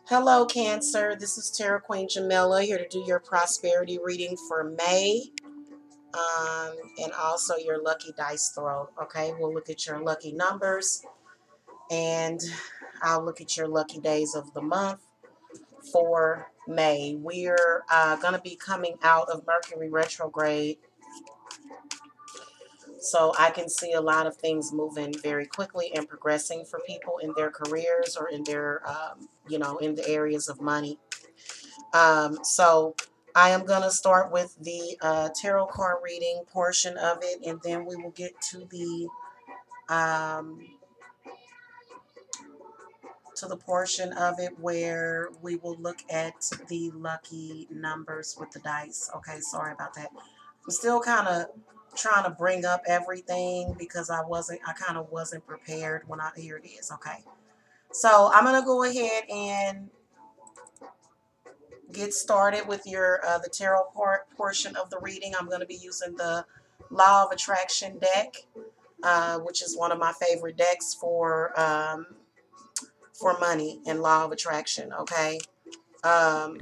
Hello, Cancer. This is Tarot Queen Jamila here to do your prosperity reading for May and also your lucky dice throw. Okay, we'll look at your lucky numbers and I'll look at your lucky days of the month for May. We're going to be coming out of Mercury retrograde, so I can see a lot of things moving very quickly and progressing for people in their careers or in their, in the areas of money. So I am going to start with the tarot card reading portion of it, and then we will get um, to the portion of it where we will look at the lucky numbers with the dice. Okay, sorry about that. I'm still kind of trying to bring up everything because I kind of wasn't prepared when here it is. Okay, so I'm going to go ahead and get started with your the tarot portion of the reading. I'm going to be using the Law of Attraction deck, which is one of my favorite decks for money and Law of Attraction. Okay, I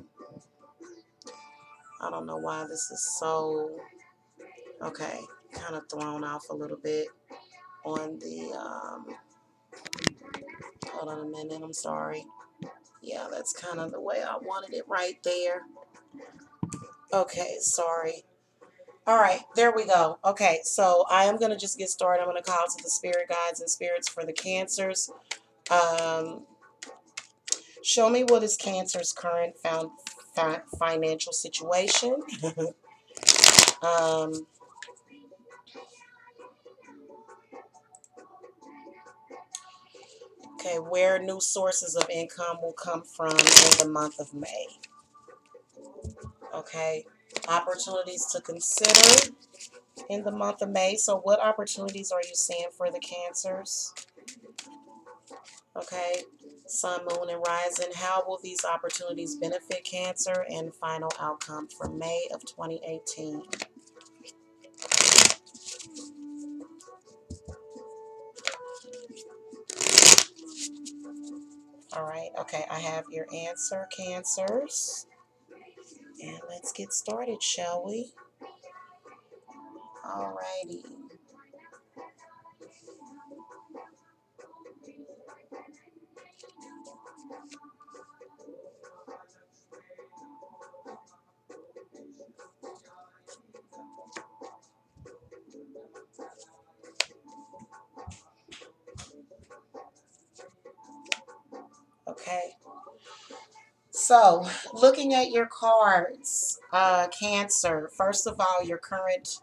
don't know why this is so okay. Kind of thrown off a little bit on the. Hold on a minute. I'm sorry. Yeah, that's kind of the way I wanted it right there. Okay, sorry. All right, there we go. Okay, so I am going to just get started. I'm going to call to the spirit guides and spirits for the Cancers. Um, show me what is Cancer's current financial situation. um, okay, where new sources of income will come from in the month of May. Okay, opportunities to consider in the month of May. So what opportunities are you seeing for the Cancers? Okay, Sun, Moon, and Rising. How will these opportunities benefit Cancer? And final outcome for May of 2018. All right, okay, I have your answer, Cancers. And let's get started, shall we? All righty. Okay. So, looking at your cards, Cancer, first of all, your current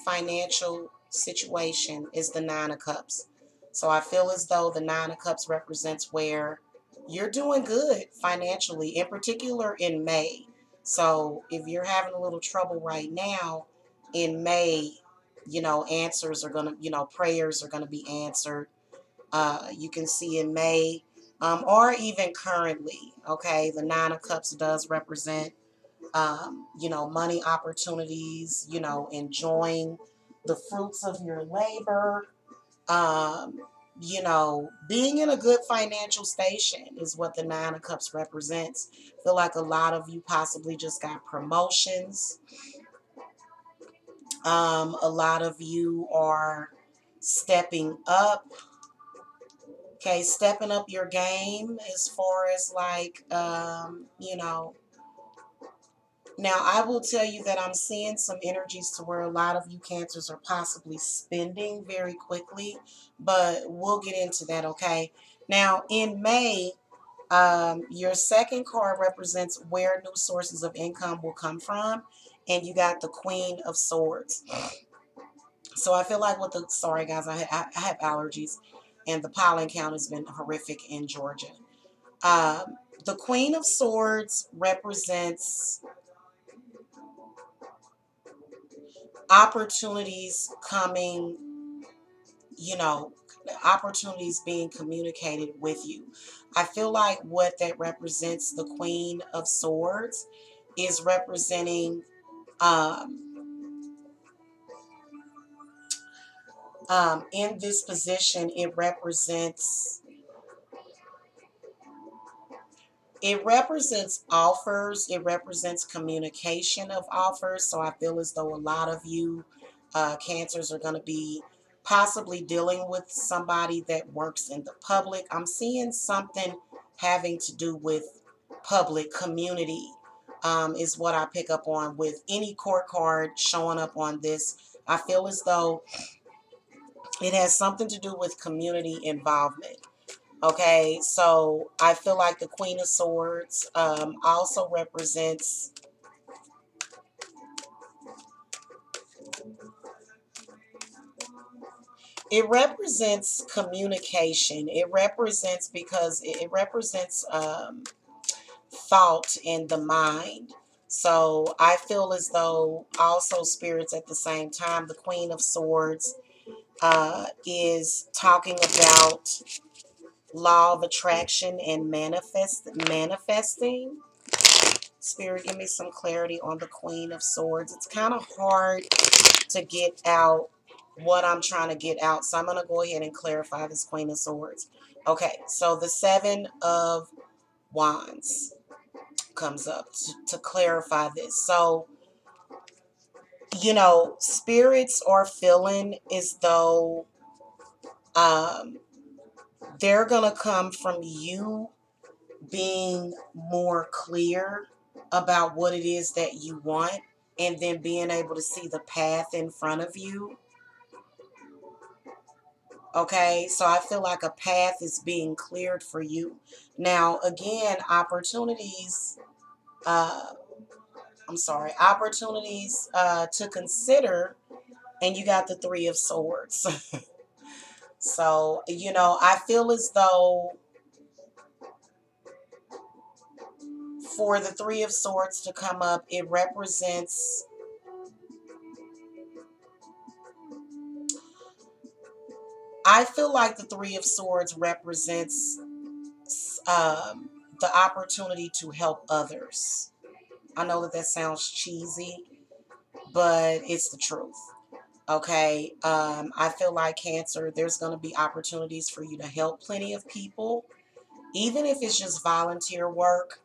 financial situation is the Nine of Cups. So, I feel as though the Nine of Cups represents where you're doing good financially, in particular in May. So, if you're having a little trouble right now, in May, answers are going to, prayers are going to be answered. You can see in May, or even currently, okay, the Nine of Cups does represent, money opportunities, enjoying the fruits of your labor, um, being in a good financial station is what the Nine of Cups represents. I feel like a lot of you possibly just got promotions. A lot of you are stepping up. Okay, stepping up your game as far as like, Now, I will tell you that I'm seeing some energies to where a lot of you Cancers are possibly spending very quickly, but we'll get into that, okay? Now, in May, your second card represents where new sources of income will come from, and you got the Queen of Swords. So I feel like sorry guys, I have allergies, and the pollen count has been horrific in Georgia. The Queen of Swords represents opportunities coming, opportunities being communicated with you. I feel like what that represents, the Queen of Swords, is representing in this position, it represents It represents offers. It represents communication of offers. So I feel as though a lot of you cancers are going to be possibly dealing with somebody that works in the public. I'm seeing something having to do with public community, is what I pick up on with any court card showing up on this. I feel as though it has something to do with community involvement. Okay, so I feel like the Queen of Swords also represents, it represents communication. It represents, because it represents thought in the mind. So I feel as though also spirits at the same time, the Queen of Swords is talking about law of attraction and manifesting. Spirit, give me some clarity on the Queen of Swords. It's kind of hard to get out what I'm trying to get out. So I'm going to go ahead and clarify this Queen of Swords. Okay, so the Seven of Wands comes up to clarify this. So, spirits are feeling as though they're going to come from you being more clear about what it is that you want, and then being able to see the path in front of you. Okay, so I feel like a path is being cleared for you. Now, again, uh, opportunities to consider, and you got the Three of Swords. So, I feel as though for the Three of Swords to come up, it represents, I feel like the Three of Swords represents the opportunity to help others. I know that that sounds cheesy, but it's the truth. Okay. I feel like Cancer, there's going to be opportunities for you to help plenty of people, even if it's just volunteer work.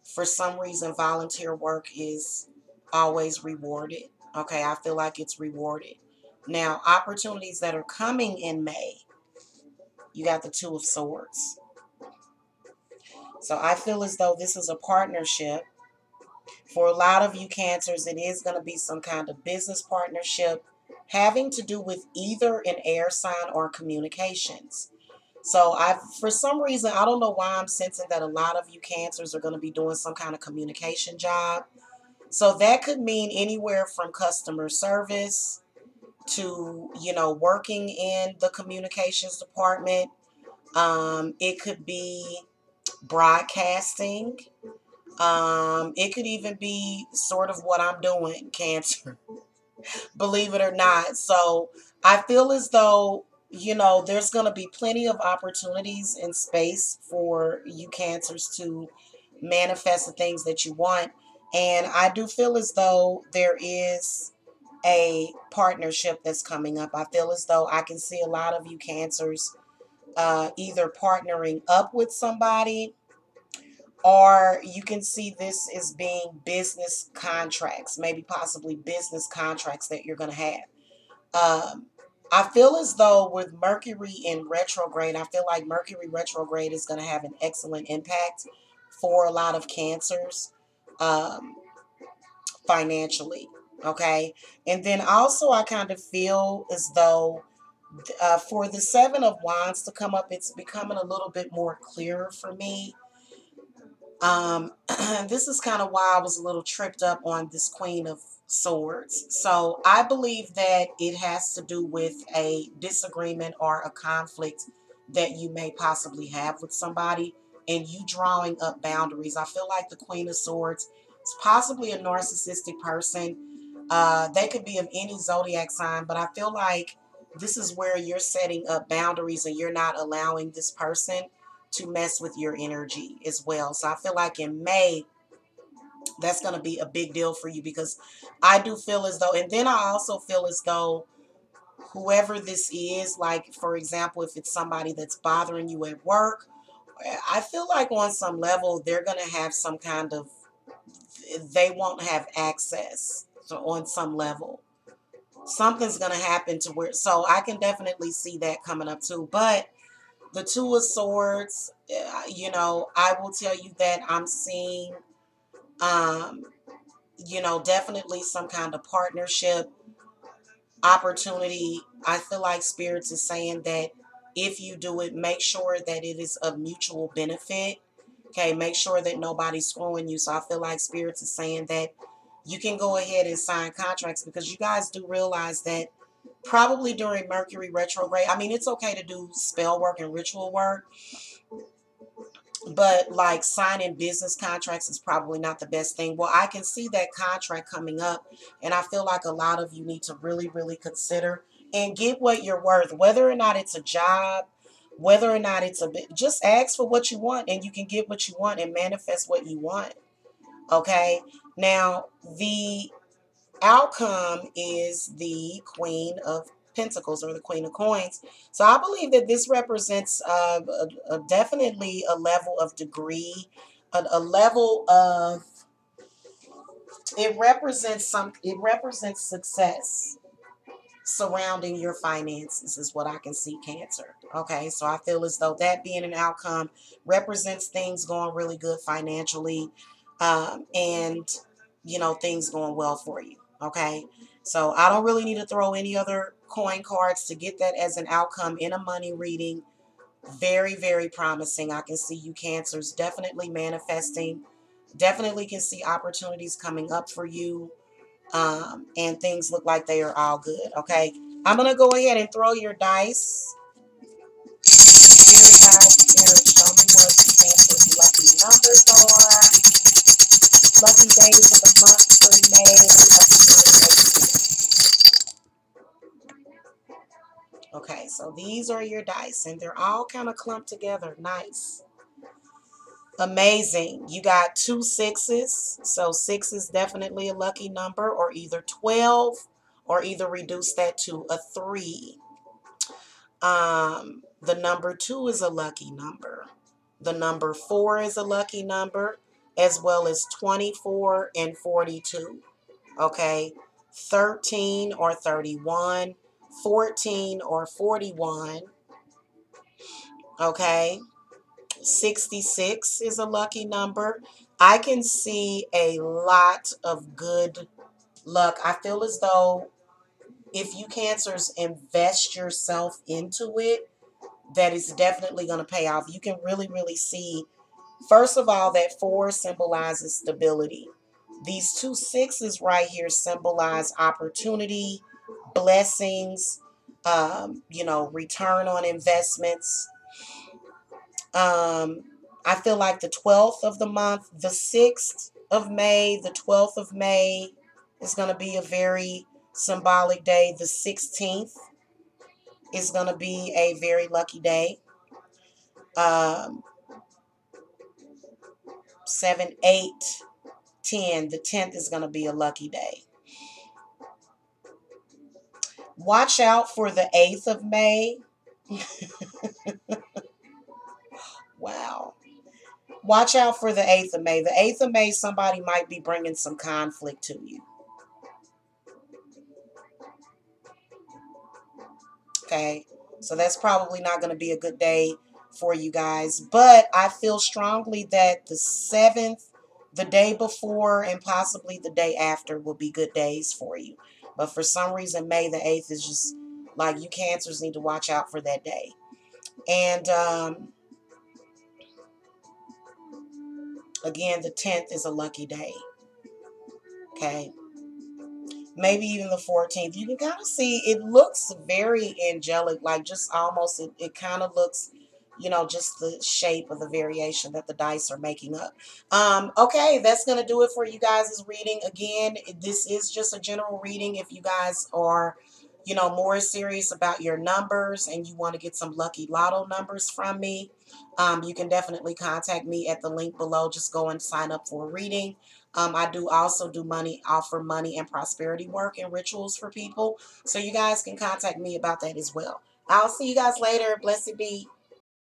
For some reason, volunteer work is always rewarded. Okay. I feel like it's rewarded. Now, opportunities that are coming in May, you got the Two of Swords. So I feel as though this is a partnership. For a lot of you Cancers, it is going to be some kind of business partnership having to do with either an air sign or communications. So for some reason, I don't know why I'm sensing that a lot of you Cancers are going to be doing some kind of communication job. So that could mean anywhere from customer service to, working in the communications department. It could be broadcasting. It could even be sort of what I'm doing, Cancer, believe it or not. So I feel as though, there's going to be plenty of opportunities in space for you Cancers to manifest the things that you want. And I do feel as though there is a partnership that's coming up. I feel as though I can see a lot of you Cancers either partnering up with somebody, or you can see this as being business contracts, maybe possibly business contracts that you're going to have. Um, I feel as though with Mercury in retrograde, I feel like Mercury retrograde is going to have an excellent impact for a lot of Cancers um, financially. Okay. And then also, I kind of feel as though for the Seven of Wands to come up, it's becoming a little bit more clearer for me. Um, this is kind of why I was a little tripped up on this Queen of Swords. So I believe that it has to do with a disagreement or a conflict that you may possibly have with somebody, and you drawing up boundaries. I feel like the Queen of Swords is possibly a narcissistic person. They could be of any zodiac sign, but I feel like this is where you're setting up boundaries and you're not allowing this person to mess with your energy as well. So I feel like in May, that's going to be a big deal for you, because I do feel as though, and then I also feel as though whoever this is, like, for example, if it's somebody that's bothering you at work, I feel like on some level they're going to have some kind of, they won't have access. So on some level, something's going to happen to where, so I can definitely see that coming up too. But the Two of Swords, I will tell you that I'm seeing, um, definitely some kind of partnership opportunity. I feel like Spirits is saying that if you do it, make sure that it is of mutual benefit. Okay, make sure that nobody's screwing you. So I feel like Spirits is saying that you can go ahead and sign contracts, because you guys do realize that probably during Mercury retrograde, I mean, it's okay to do spell work and ritual work, but like signing business contracts is probably not the best thing. Well, I can see that contract coming up, and I feel like a lot of you need to really, really consider and get what you're worth, whether or not it's a job, whether or not it's a bit, just ask for what you want and you can get what you want and manifest what you want. Okay. Now, the outcome is the Queen of Pentacles, or the Queen of Coins. So I believe that this represents definitely a level of degree, a level of, it represents success surrounding your finances is what I can see, Cancer. Okay, so I feel as though that being an outcome represents things going really good financially, and things going well for you. Okay, so I don't really need to throw any other coin cards to get that as an outcome in a money reading. Very, very promising. I can see you, Cancers, definitely manifesting. Definitely can see opportunities coming up for you, and things look like they are all good. Okay, I'm gonna go ahead and throw your dice. Spirit guide, Spirit, show me what Cancer's lucky numbers are. Lucky days of the month for May of 2018. Okay, so these are your dice, and they're all kind of clumped together. Nice. Amazing. You got 2 sixes. So 6 is definitely a lucky number, or either 12, or either reduce that to a 3. The number 2 is a lucky number. The number 4 is a lucky number, as well as 24 and 42. Okay. 13 or 31, 14 or 41. Okay. 66 is a lucky number. I can see a lot of good luck. I feel as though if you Cancers invest yourself into it, that is definitely going to pay off. You can really, really see, first of all, that 4 symbolizes stability. These 2 sixes right here symbolize opportunity, blessings, return on investments. I feel like the 12th of the month, the 6th of May, the 12th of May is going to be a very symbolic day. The 16th is going to be a very lucky day. 7, 8, 10. The 10th is going to be a lucky day. Watch out for the 8th of May. Wow. Watch out for the 8th of May. The 8th of May, somebody might be bringing some conflict to you. Okay. So that's probably not going to be a good day for you guys. But I feel strongly that the 7th, the day before, and possibly the day after will be good days for you. But for some reason, May the 8th is just like, you Cancers need to watch out for that day. And again, the 10th is a lucky day. Okay. Maybe even the 14th. You can kind of see it looks very angelic, like just almost, it kind of looks, just the shape of the variation that the dice are making up. Okay, that's going to do it for you guys' reading. Again, this is just a general reading. If you guys are, more serious about your numbers and you want to get some lucky lotto numbers from me, you can definitely contact me at the link below. Just go and sign up for a reading. I do also offer money and prosperity work and rituals for people. So you guys can contact me about that as well. I'll see you guys later. Blessed be.